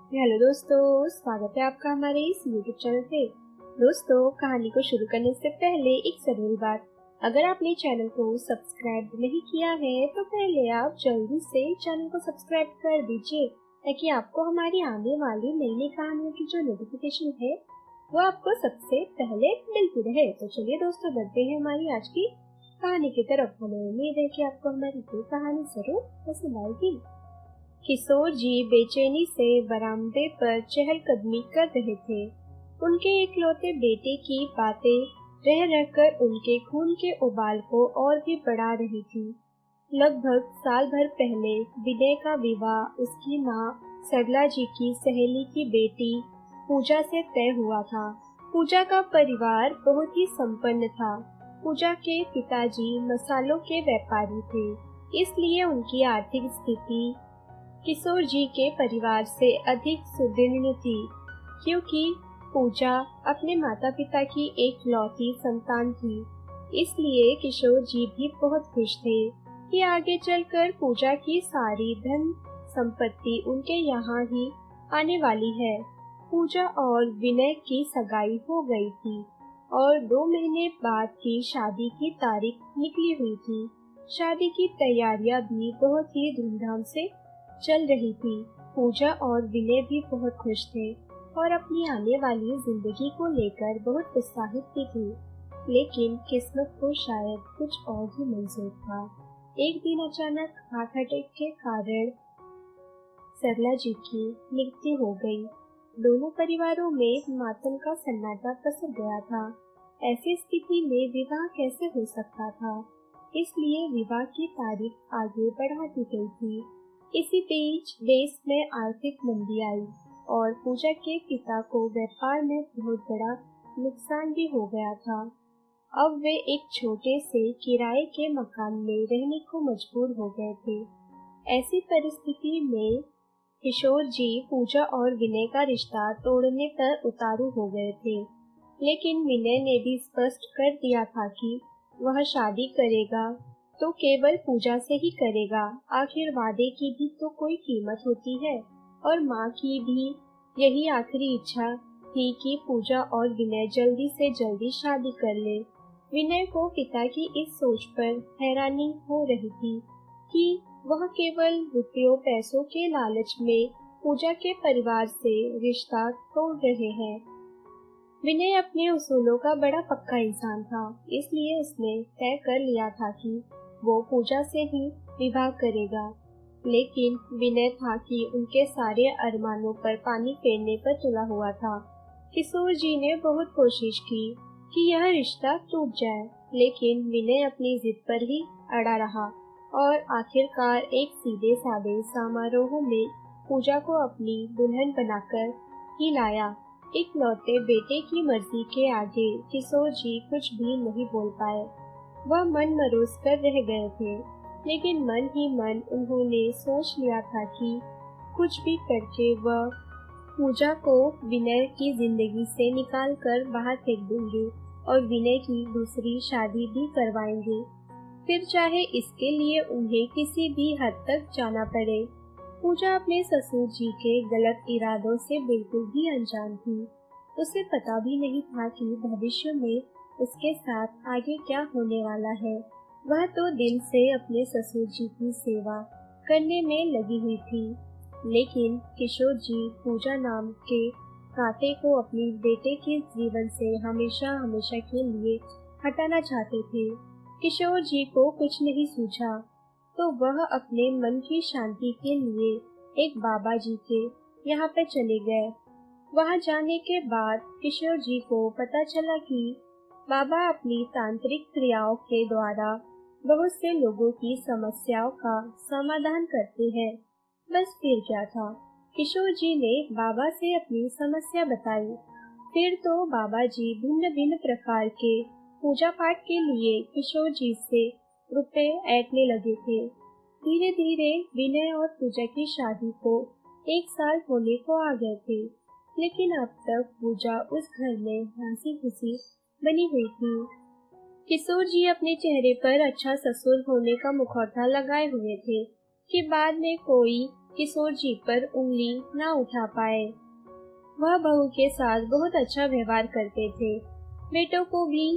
Hello दोस्तों, स्वागत है आपका हमारे इस यूट्यूब चैनल पे। दोस्तों, कहानी को शुरू करने से पहले एक जरूरी बात, अगर आपने चैनल को सब्सक्राइब नहीं किया है तो पहले आप जल्दी से चैनल को सब्सक्राइब कर दीजिए ताकि आपको हमारी आने वाली नई नई कहानियों की जो नोटिफिकेशन है वो आपको सबसे पहले मिलती रहे। तो चलिए दोस्तों, बढ़ते हैं हमारी आज की कहानी की तरफ। हमें उम्मीद है कि आपको हमारी ये कहानी जरूर पसंद आएगी। किशोर जी बेचैनी से बरामदे पर चहलकदमी कर रहे थे। उनके इकलौते बेटे की बातें रह रहकर उनके खून के उबाल को और भी बढ़ा रही थी। लगभग साल भर पहले विनय का विवाह उसकी माँ सरला जी की सहेली की बेटी पूजा से तय हुआ था। पूजा का परिवार बहुत ही संपन्न था। पूजा के पिताजी मसालों के व्यापारी थे, इसलिए उनकी आर्थिक स्थिति किशोर जी के परिवार से अधिक सुदृढ़ थी। क्योंकि पूजा अपने माता पिता की एकलौती संतान थी, इसलिए किशोर जी भी बहुत खुश थे कि आगे चलकर पूजा की सारी धन संपत्ति उनके यहाँ ही आने वाली है। पूजा और विनय की सगाई हो गई थी और 2 महीने बाद की शादी की तारीख निकली हुई थी। शादी की तैयारियां भी बहुत ही धूमधाम से चल रही थी। पूजा और विनय भी बहुत खुश थे और अपनी आने वाली जिंदगी को लेकर बहुत उत्साहित भी थे। लेकिन किस्मत को शायद कुछ और ही मंजूर था। एक दिन अचानक हार्ट अटैक के कारण सरला जी की मृत्यु हो गई। दोनों परिवारों में मातम का सन्नाटा पसर गया था। ऐसी स्थिति में विवाह कैसे हो सकता था, इसलिए विवाह की तारीख आगे बढ़ा दी गई थी। इसी बीच देश में आर्थिक मंदी आई और पूजा के पिता को व्यापार में बहुत बड़ा नुकसान भी हो गया था। अब वे एक छोटे से किराए के मकान में रहने को मजबूर हो गए थे। ऐसी परिस्थिति में किशोर जी पूजा और विनय का रिश्ता तोड़ने पर उतारू हो गए थे। लेकिन विनय ने भी स्पष्ट कर दिया था कि वह शादी करेगा तो केवल पूजा से ही करेगा। आखिर वादे की भी तो कोई कीमत होती है और माँ की भी यही आखिरी इच्छा थी कि पूजा और विनय जल्दी से जल्दी शादी कर ले। विनय को पिता की इस सोच पर हैरानी हो रही थी कि वह केवल रुपयों पैसों के लालच में पूजा के परिवार से रिश्ता तोड़ रहे हैं। विनय अपने उसूलों का बड़ा पक्का इंसान था, इसलिए उसने तय कर लिया था कि वो पूजा से ही विवाह करेगा। लेकिन विनय था कि उनके सारे अरमानों पर पानी फेरने पर तुला हुआ था। किशोर जी ने बहुत कोशिश की कि यह रिश्ता टूट जाए, लेकिन विनय अपनी जिद पर ही अड़ा रहा और आखिरकार एक सीधे साधे समारोह में पूजा को अपनी दुल्हन बनाकर ही लाया। इकलौते बेटे की मर्जी के आगे किशोर जी कुछ भी नहीं बोल पाए। वह मन मरोज कर रह गए थे, लेकिन मन ही मन उन्होंने सोच लिया था कि कुछ भी करके वह पूजा को विनय की जिंदगी से निकाल कर बाहर फेंक देंगे और विनय की दूसरी शादी भी करवाएंगे, फिर चाहे इसके लिए उन्हें किसी भी हद तक जाना पड़े। पूजा अपने ससुर जी के गलत इरादों से बिल्कुल भी अनजान थी। उसे पता भी नहीं था कि भविष्य में उसके साथ आगे क्या होने वाला है। वह तो दिल से अपने ससुर जी की सेवा करने में लगी हुई थी, लेकिन किशोर जी पूजा नाम के कांटे को अपने बेटे के जीवन से हमेशा हमेशा के लिए हटाना चाहते थे। किशोर जी को कुछ नहीं सूझा, तो वह अपने मन की शांति के लिए एक बाबा जी के यहाँ पे चले गए। वहाँ जाने के बाद किशोर जी को पता चला कि बाबा अपनी तांत्रिक क्रियाओं के द्वारा बहुत से लोगों की समस्याओं का समाधान करते हैं। बस फिर क्या था, किशोर जी ने बाबा से अपनी समस्या बताई। फिर तो बाबा जी भिन्न भिन्न प्रकार के पूजा पाठ के लिए किशोर जी से रुपए ऐंठने लगे थे। धीरे धीरे विनय और पूजा की शादी को 1 साल होने को आ गए थे, लेकिन अब तक पूजा उस घर में हंसी खुशी बनी हुई थी। किशोर जी अपने चेहरे पर अच्छा ससुर होने का मुखौटा लगाए हुए थे कि बाद में कोई किशोर जी पर उंगली न उठा पाए। वह बहू के साथ बहुत अच्छा व्यवहार करते थे। बेटों को भी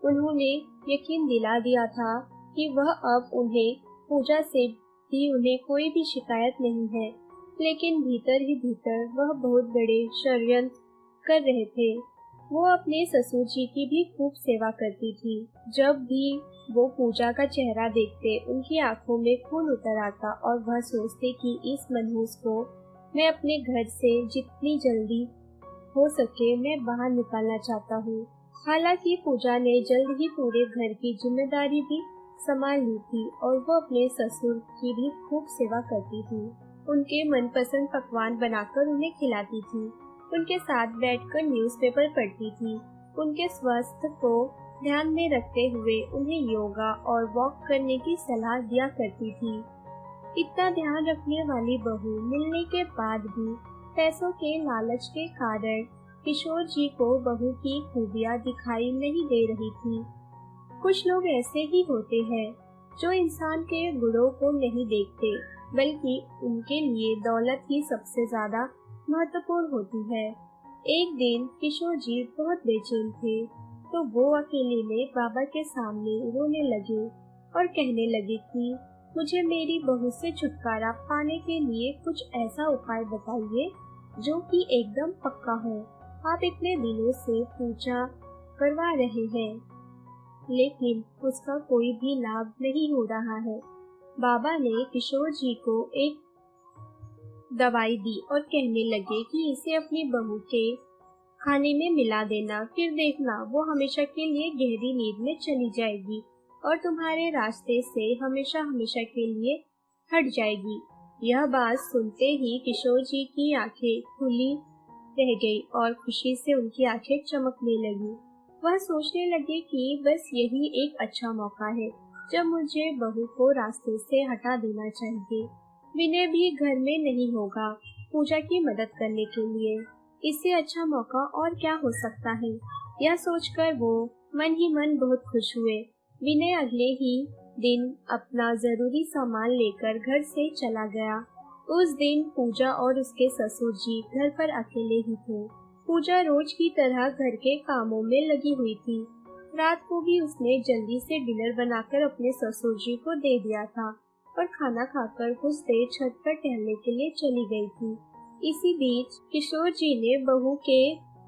उन्होंने यकीन दिला दिया था कि वह अब उन्हें पूजा से भी उन्हें कोई भी शिकायत नहीं है। लेकिन भीतर ही भीतर वह बहुत बड़े षड्यंत्र कर रहे थे। वो अपने ससुर जी की भी खूब सेवा करती थी। जब भी वो पूजा का चेहरा देखते उनकी आंखों में खून उतर आता और वह सोचते कि इस मनहूस को मैं अपने घर से जितनी जल्दी हो सके मैं बाहर निकालना चाहता हूँ। हालांकि पूजा ने जल्द ही पूरे घर की जिम्मेदारी भी संभाल ली थी और वो अपने ससुर की भी खूब सेवा करती थी। उनके मनपसंद पकवान बनाकर उन्हें खिलाती थी, उनके साथ बैठकर न्यूज़पेपर पढ़ती थी, उनके स्वास्थ्य को ध्यान में रखते हुए उन्हें योगा और वॉक करने की सलाह दिया करती थी। इतना ध्यान रखने वाली बहू मिलने के बाद भी पैसों के लालच के कारण किशोर जी को बहू की खूबियाँ दिखाई नहीं दे रही थी। कुछ लोग ऐसे ही होते हैं जो इंसान के गुणों को नहीं देखते, बल्कि उनके लिए दौलत ही सबसे ज्यादा महत्वपूर्ण होती है। एक दिन किशोर जी बहुत बेचैन थे, तो वो अकेले में बाबा के सामने रोने लगे और कहने लगे कि मुझे मेरी बहू से छुटकारा पाने के लिए कुछ ऐसा उपाय बताइए जो कि एकदम पक्का हो। आप इतने दिनों से पूजा करवा रहे हैं, लेकिन उसका कोई भी लाभ नहीं हो रहा है। बाबा ने किशोर जी को एक दवाई दी और कहने लगे कि इसे अपनी बहू के खाने में मिला देना, फिर देखना वो हमेशा के लिए गहरी नींद में चली जाएगी और तुम्हारे रास्ते से हमेशा हमेशा के लिए हट जाएगी। यह बात सुनते ही किशोर जी की आंखें खुली रह गई और खुशी से उनकी आंखें चमकने लगी। वह सोचने लगे कि बस यही एक अच्छा मौका है जब मुझे बहू को रास्ते से हटा देना चाहिए। विनय भी घर में नहीं होगा पूजा की मदद करने के लिए, इससे अच्छा मौका और क्या हो सकता है। यह सोचकर वो मन ही मन बहुत खुश हुए। विनय अगले ही दिन अपना जरूरी सामान लेकर घर से चला गया। उस दिन पूजा और उसके ससुर जी घर पर अकेले ही थे। पूजा रोज की तरह घर के कामों में लगी हुई थी। रात को भी उसने जल्दी से डिनर बनाकर अपने ससुर जी को दे दिया था और खाना खाकर कुछ देर छत पर टहलने के लिए चली गई थी। इसी बीच किशोर जी ने बहू के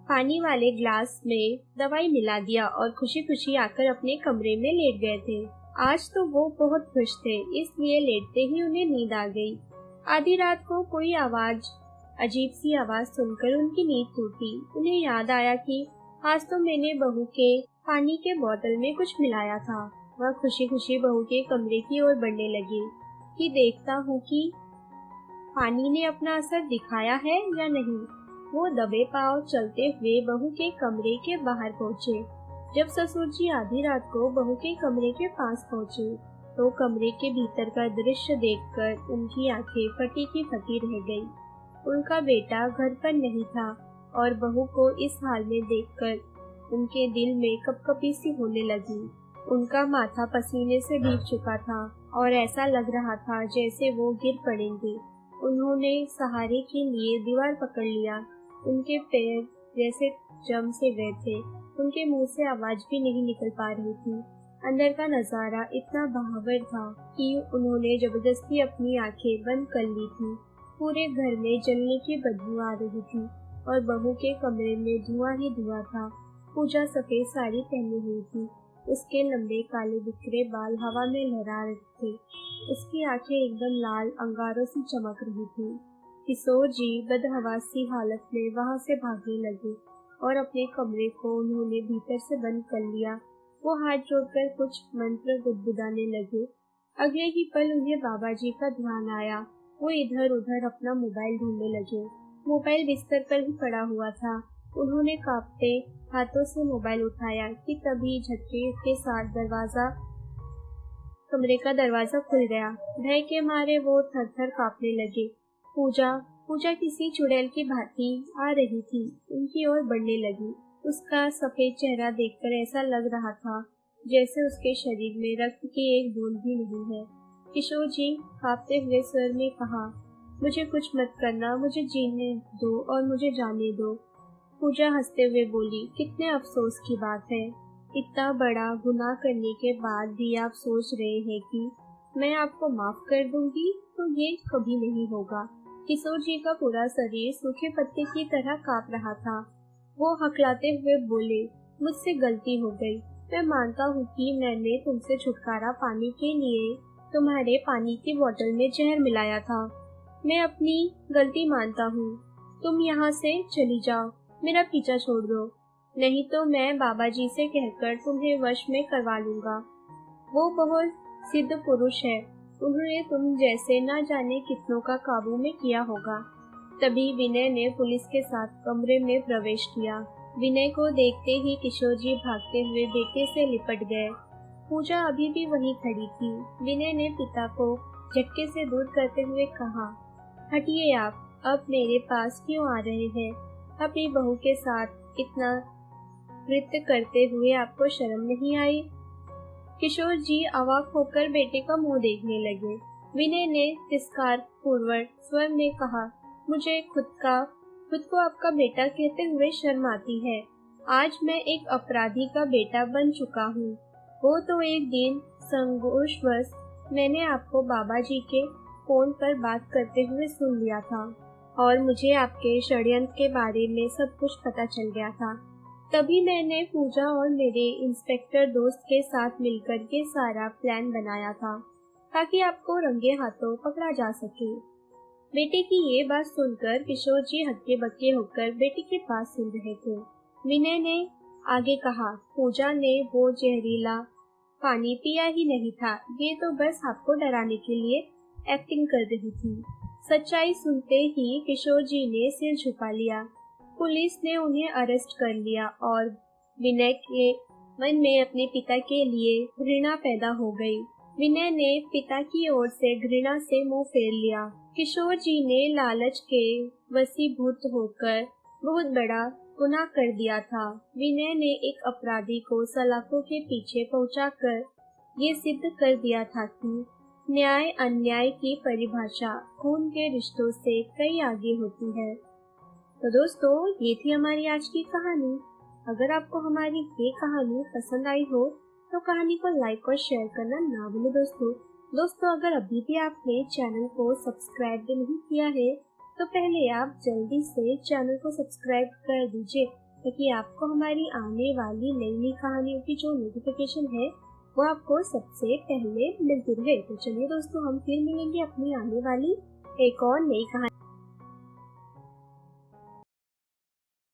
पानी वाले ग्लास में दवाई मिला दिया और खुशी खुशी आकर अपने कमरे में लेट गए थे। आज तो वो बहुत खुश थे, इसलिए लेटते ही उन्हें नींद आ गई। आधी रात को कोई अजीब सी आवाज सुनकर उनकी नींद टूटी। उन्हें याद आया कि आज तो मैंने बहू के पानी के बोतल में कुछ मिलाया था। वह खुशी खुशी बहू के कमरे की ओर बढ़ने लगी कि देखता हूँ कि पानी ने अपना असर दिखाया है या नहीं। वो दबे पांव चलते हुए बहू के कमरे के बाहर पहुँचे। जब ससुर जी आधी रात को बहू के कमरे के पास पहुँचे तो कमरे के भीतर का दृश्य देखकर उनकी आंखें फटी की फटी रह गई। उनका बेटा घर पर नहीं था और बहू को इस हाल में देखकर उनके दिल में कपकपी सी होने लगी। उनका माथा पसीने से भीग चुका था और ऐसा लग रहा था जैसे वो गिर पड़ेंगे। उन्होंने सहारे के लिए दीवार पकड़ लिया। उनके पैर जैसे जम से गए थे। उनके मुंह से आवाज भी नहीं निकल पा रही थी। अंदर का नजारा इतना बहावर था कि उन्होंने जबरदस्ती अपनी आंखें बंद कर ली थी। पूरे घर में जलने की बदबू आ रही थी और बहू के कमरे में धुआं ही धुआं था। पूजा सफेद साड़ी पहनी हुई थी। उसके लंबे काले बिखरे बाल हवा में लहरा रहे थे। उसकी आंखें एकदम लाल अंगारों से चमक रही थी। किशोर जी बदहवास सी हालत में वहां से भागने लगे और अपने कमरे को उन्होंने भीतर से बंद कर लिया। वो हाथ जोड़कर कुछ मंत्र गुदगुदाने लगे। अगले ही पल उन्हें बाबा जी का ध्यान आया। वो इधर उधर अपना मोबाइल ढूंढने लगे। मोबाइल बिस्तर पर ही पड़ा हुआ था। उन्होंने कांपते हाथों से मोबाइल उठाया कि तभी झटके के साथ कमरे का दरवाजा खुल गया। भय के मारे वो थर थर कांपने लगे। पूजा किसी चुड़ैल की भांति आ रही थी। उनकी ओर बढ़ने लगी। उसका सफेद चेहरा देखकर ऐसा लग रहा था जैसे उसके शरीर में रक्त की एक बूंद भी नहीं है। किशोर जी कांपते हुए स्वर में कहा, मुझे कुछ मत करना, मुझे जीने दो और मुझे जाने दो। पूजा हंसते हुए बोली, कितने अफसोस की बात है। इतना बड़ा गुनाह करने के बाद भी आप सोच रहे हैं कि मैं आपको माफ कर दूंगी, तो ये कभी नहीं होगा। किशोर जी का पूरा शरीर सूखे पत्ते की तरह कांप रहा था। वो हकलाते हुए बोले, मुझसे गलती हो गई। मैं मानता हूँ कि मैंने तुमसे छुटकारा पाने के लिए तुम्हारे पानी की बोतल में जहर मिलाया था। मैं अपनी गलती मानता हूँ। तुम यहाँ से चली जाओ, मेरा पीछा छोड़ दो, नहीं तो मैं बाबा जी से कहकर तुम्हें वश में करवा लूंगा। वो बहुत सिद्ध पुरुष है, उन्होंने तुम जैसे न जाने कितनों का काबू में किया होगा। तभी विनय ने पुलिस के साथ कमरे में प्रवेश किया। विनय को देखते ही किशोर जी भागते हुए बेटे से लिपट गए। पूजा अभी भी वहीं खड़ी थी। विनय ने पिता को झटके से दूर करते हुए कहा, हटिए आप, अब मेरे पास क्यों आ रहे हैं? अपनी बहू के साथ इतना नृत्य करते हुए आपको शर्म नहीं आई? किशोर जी अवाक होकर बेटे का मुंह देखने लगे। विनय ने तिरस्कार पूर्वक स्वर में कहा, मुझे खुद को आपका बेटा कहते हुए शर्म आती है। आज मैं एक अपराधी का बेटा बन चुका हूँ। वो तो एक दिन संयोगवश मैंने आपको बाबा जी के फोन पर बात करते हुए सुन लिया था और मुझे आपके षड्यंत्र के बारे में सब कुछ पता चल गया था। तभी मैंने पूजा और मेरे इंस्पेक्टर दोस्त के साथ मिलकर के सारा प्लान बनाया था ताकि आपको रंगे हाथों पकड़ा जा सके। बेटे की ये बात सुनकर किशोर जी हक्के बक्के होकर बेटे के पास सुन रहे थे। विनय ने आगे कहा, पूजा ने वो जहरीला पानी पिया ही नहीं था, ये तो बस आपको डराने के लिए एक्टिंग कर रही थी। सच्चाई सुनते ही किशोर जी ने सिर झुका लिया। पुलिस ने उन्हें अरेस्ट कर लिया और विनय के मन में अपने पिता के लिए घृणा पैदा हो गई। विनय ने पिता की ओर से घृणा से मुंह फेर लिया। किशोर जी ने लालच के वशीभूत होकर बहुत बड़ा गुनाह कर दिया था। विनय ने एक अपराधी को सलाखों के पीछे पहुंचाकर ये सिद्ध कर दिया था कि न्याय अन्याय की परिभाषा खून के रिश्तों से कई आगे होती है। तो दोस्तों, ये थी हमारी आज की कहानी। अगर आपको हमारी ये कहानी पसंद आई हो तो कहानी को लाइक और शेयर करना ना भूलें दोस्तों। अगर अभी भी आपने चैनल को सब्सक्राइब नहीं किया है तो पहले आप जल्दी से चैनल को सब्सक्राइब कर दीजिए ताकि आपको हमारी आने वाली नई कहानियों की जो नोटिफिकेशन है वो आपको सबसे पहले मिलती रहे। तो चलिए दोस्तों, हम फिर मिलेंगे अपनी आने वाली एक और नई कहानी।